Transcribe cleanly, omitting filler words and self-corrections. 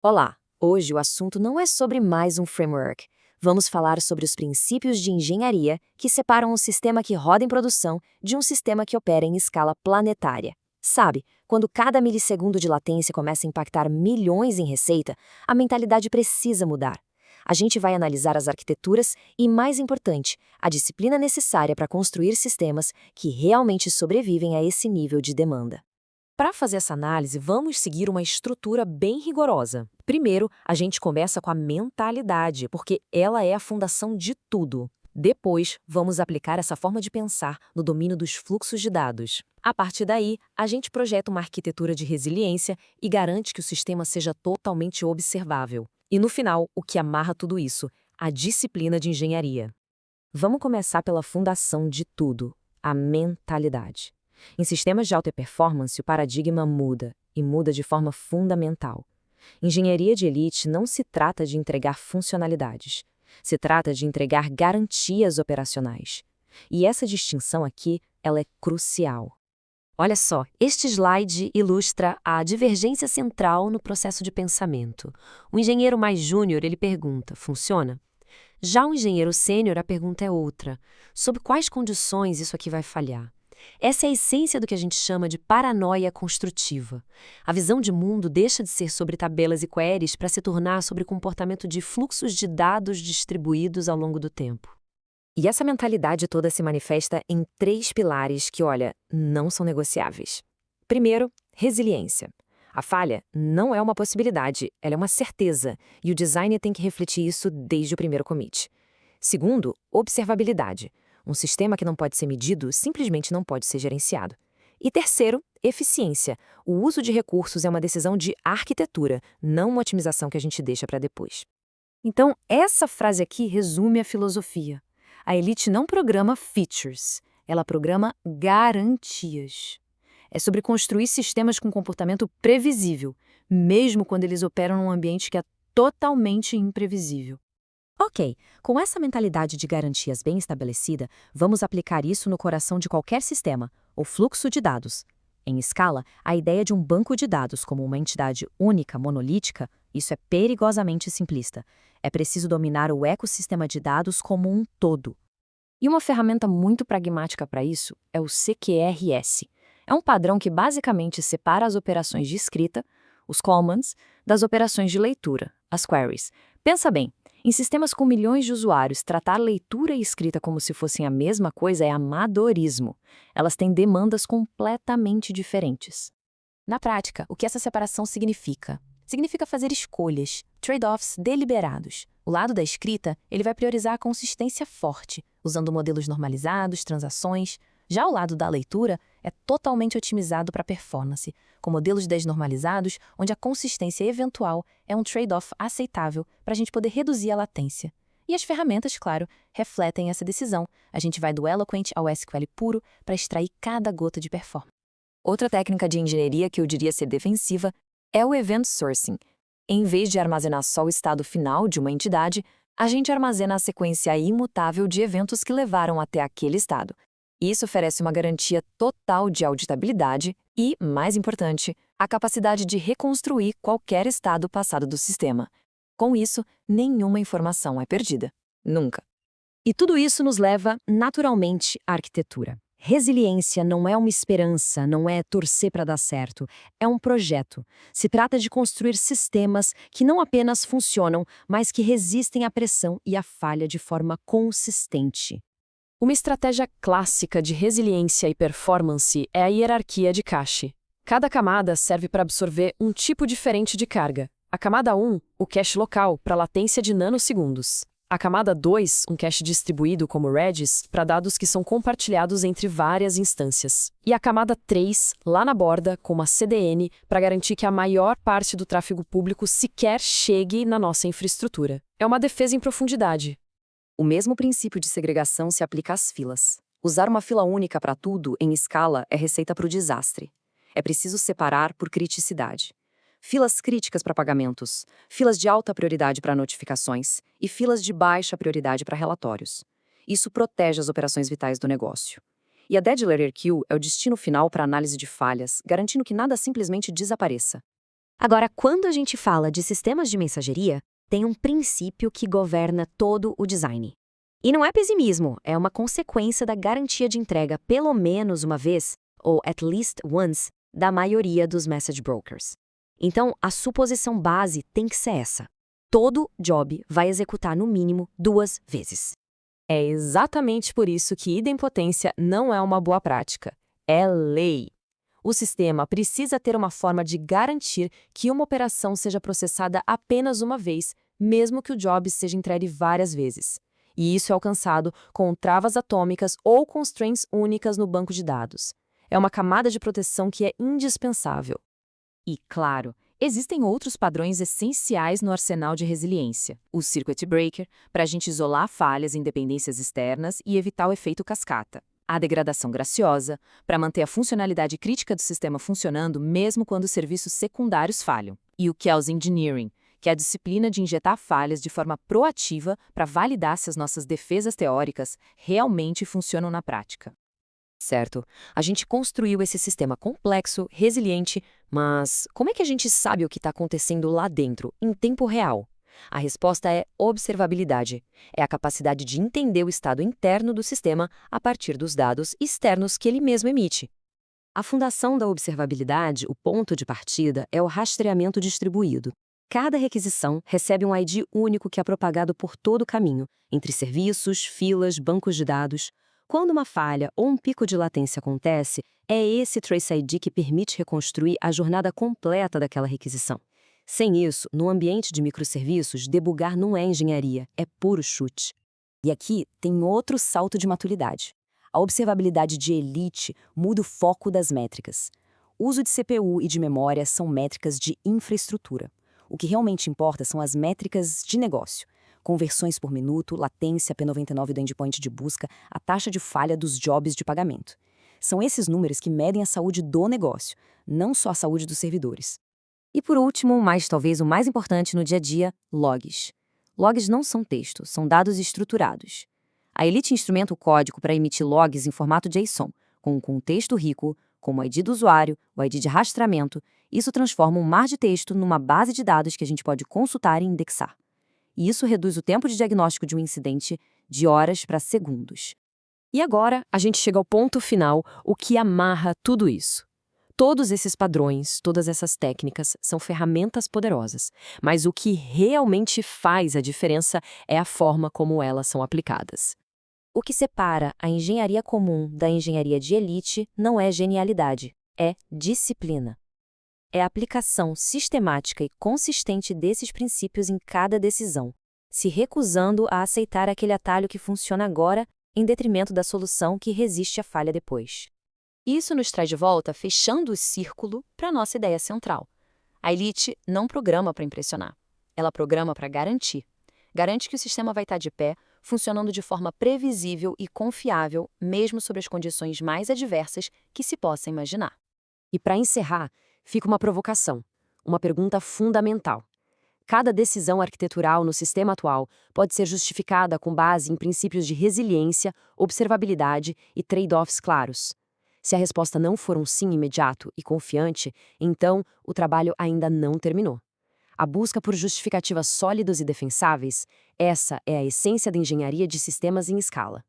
Olá! Hoje o assunto não é sobre mais um framework. Vamos falar sobre os princípios de engenharia que separam um sistema que roda em produção de um sistema que opera em escala planetária. Sabe, quando cada milissegundo de latência começa a impactar milhões em receita, a mentalidade precisa mudar. A gente vai analisar as arquiteturas e, mais importante, a disciplina necessária para construir sistemas que realmente sobrevivem a esse nível de demanda. Para fazer essa análise, vamos seguir uma estrutura bem rigorosa. Primeiro, a gente começa com a mentalidade, porque ela é a fundação de tudo. Depois, vamos aplicar essa forma de pensar no domínio dos fluxos de dados. A partir daí, a gente projeta uma arquitetura de resiliência e garante que o sistema seja totalmente observável. E no final, o que amarra tudo isso? A disciplina de engenharia. Vamos começar pela fundação de tudo, a mentalidade. Em sistemas de alta performance, o paradigma muda, e muda de forma fundamental. Engenharia de elite não se trata de entregar funcionalidades, se trata de entregar garantias operacionais. E essa distinção aqui, ela é crucial. Olha só, este slide ilustra a divergência central no processo de pensamento. O engenheiro mais júnior, ele pergunta, funciona? Já o engenheiro sênior, a pergunta é outra. Sob quais condições isso aqui vai falhar? Essa é a essência do que a gente chama de paranoia construtiva. A visão de mundo deixa de ser sobre tabelas e queries para se tornar sobre comportamento de fluxos de dados distribuídos ao longo do tempo. E essa mentalidade toda se manifesta em três pilares que, olha, não são negociáveis. Primeiro, resiliência. A falha não é uma possibilidade, ela é uma certeza, e o designer tem que refletir isso desde o primeiro commit. Segundo, observabilidade. Um sistema que não pode ser medido simplesmente não pode ser gerenciado. E terceiro, eficiência. O uso de recursos é uma decisão de arquitetura, não uma otimização que a gente deixa para depois. Então, essa frase aqui resume a filosofia. A elite não programa features, ela programa garantias. É sobre construir sistemas com comportamento previsível, mesmo quando eles operam num ambiente que é totalmente imprevisível. Ok, com essa mentalidade de garantias bem estabelecida, vamos aplicar isso no coração de qualquer sistema, o fluxo de dados. Em escala, a ideia de um banco de dados como uma entidade única, monolítica, isso é perigosamente simplista. É preciso dominar o ecossistema de dados como um todo. E uma ferramenta muito pragmática para isso é o CQRS. É um padrão que basicamente separa as operações de escrita, os commands, das operações de leitura, as queries. Pensa bem. Em sistemas com milhões de usuários, tratar leitura e escrita como se fossem a mesma coisa é amadorismo. Elas têm demandas completamente diferentes. Na prática, o que essa separação significa? Significa fazer escolhas, trade-offs deliberados. O lado da escrita, ele vai priorizar a consistência forte, usando modelos normalizados, transações. Já o lado da leitura é totalmente otimizado para performance, com modelos desnormalizados, onde a consistência eventual é um trade-off aceitável para a gente poder reduzir a latência. E as ferramentas, claro, refletem essa decisão. A gente vai do Eloquent ao SQL puro para extrair cada gota de performance. Outra técnica de engenharia que eu diria ser defensiva é o Event Sourcing. Em vez de armazenar só o estado final de uma entidade, a gente armazena a sequência imutável de eventos que levaram até aquele estado. Isso oferece uma garantia total de auditabilidade e, mais importante, a capacidade de reconstruir qualquer estado passado do sistema. Com isso, nenhuma informação é perdida. Nunca. E tudo isso nos leva, naturalmente, à arquitetura. Resiliência não é uma esperança, não é torcer para dar certo. É um projeto. Se trata de construir sistemas que não apenas funcionam, mas que resistem à pressão e à falha de forma consistente. Uma estratégia clássica de resiliência e performance é a hierarquia de cache. Cada camada serve para absorver um tipo diferente de carga. A camada 1, o cache local, para latência de nanosegundos. A camada 2, um cache distribuído como Redis, para dados que são compartilhados entre várias instâncias. E a camada 3, lá na borda, como a CDN, para garantir que a maior parte do tráfego público sequer chegue na nossa infraestrutura. É uma defesa em profundidade. O mesmo princípio de segregação se aplica às filas. Usar uma fila única para tudo, em escala, é receita para o desastre. É preciso separar por criticidade. Filas críticas para pagamentos, filas de alta prioridade para notificações e filas de baixa prioridade para relatórios. Isso protege as operações vitais do negócio. E a Dead Letter Queue é o destino final para análise de falhas, garantindo que nada simplesmente desapareça. Agora, quando a gente fala de sistemas de mensageria, tem um princípio que governa todo o design. E não é pessimismo, é uma consequência da garantia de entrega pelo menos uma vez, ou at least once, da maioria dos message brokers. Então, a suposição base tem que ser essa. Todo job vai executar no mínimo 2 vezes. É exatamente por isso que idempotência não é uma boa prática. É lei. O sistema precisa ter uma forma de garantir que uma operação seja processada apenas uma vez, mesmo que o job seja entregue várias vezes. E isso é alcançado com travas atômicas ou constraints únicas no banco de dados. É uma camada de proteção que é indispensável. E, claro, existem outros padrões essenciais no arsenal de resiliência. O Circuit Breaker, para a gente isolar falhas e independências externas e evitar o efeito cascata. A degradação graciosa, para manter a funcionalidade crítica do sistema funcionando mesmo quando os serviços secundários falham. E o Chaos Engineering, que é a disciplina de injetar falhas de forma proativa para validar se as nossas defesas teóricas realmente funcionam na prática. Certo, a gente construiu esse sistema complexo, resiliente, mas como é que a gente sabe o que está acontecendo lá dentro, em tempo real? A resposta é observabilidade. É a capacidade de entender o estado interno do sistema a partir dos dados externos que ele mesmo emite. A fundação da observabilidade, o ponto de partida, é o rastreamento distribuído. Cada requisição recebe um ID único que é propagado por todo o caminho, entre serviços, filas, bancos de dados. Quando uma falha ou um pico de latência acontece, é esse Trace ID que permite reconstruir a jornada completa daquela requisição. Sem isso, no ambiente de microserviços, debugar não é engenharia, é puro chute. E aqui tem outro salto de maturidade. A observabilidade de elite muda o foco das métricas. O uso de CPU e de memória são métricas de infraestrutura. O que realmente importa são as métricas de negócio. Conversões por minuto, latência P99 do endpoint de busca, a taxa de falha dos jobs de pagamento. São esses números que medem a saúde do negócio, não só a saúde dos servidores. E por último, mas talvez o mais importante no dia a dia, logs. Logs não são texto, são dados estruturados. A Elite instrumenta o código para emitir logs em formato JSON, com um contexto rico, como o ID do usuário, o ID de rastreamento. Isso transforma um mar de texto numa base de dados que a gente pode consultar e indexar. E isso reduz o tempo de diagnóstico de um incidente de horas para segundos. E agora, a gente chega ao ponto final, o que amarra tudo isso. Todos esses padrões, todas essas técnicas são ferramentas poderosas, mas o que realmente faz a diferença é a forma como elas são aplicadas. O que separa a engenharia comum da engenharia de elite não é genialidade, é disciplina. É a aplicação sistemática e consistente desses princípios em cada decisão, se recusando a aceitar aquele atalho que funciona agora em detrimento da solução que resiste à falha depois. Isso nos traz de volta, fechando o círculo, para a nossa ideia central. A Elite não programa para impressionar, ela programa para garantir. Garante que o sistema vai estar de pé, funcionando de forma previsível e confiável, mesmo sob as condições mais adversas que se possa imaginar. E para encerrar, fica uma provocação, uma pergunta fundamental. Cada decisão arquitetural no sistema atual pode ser justificada com base em princípios de resiliência, observabilidade e trade-offs claros. Se a resposta não for um sim imediato e confiante, então o trabalho ainda não terminou. A busca por justificativas sólidas e defensáveis, essa é a essência da engenharia de sistemas em escala.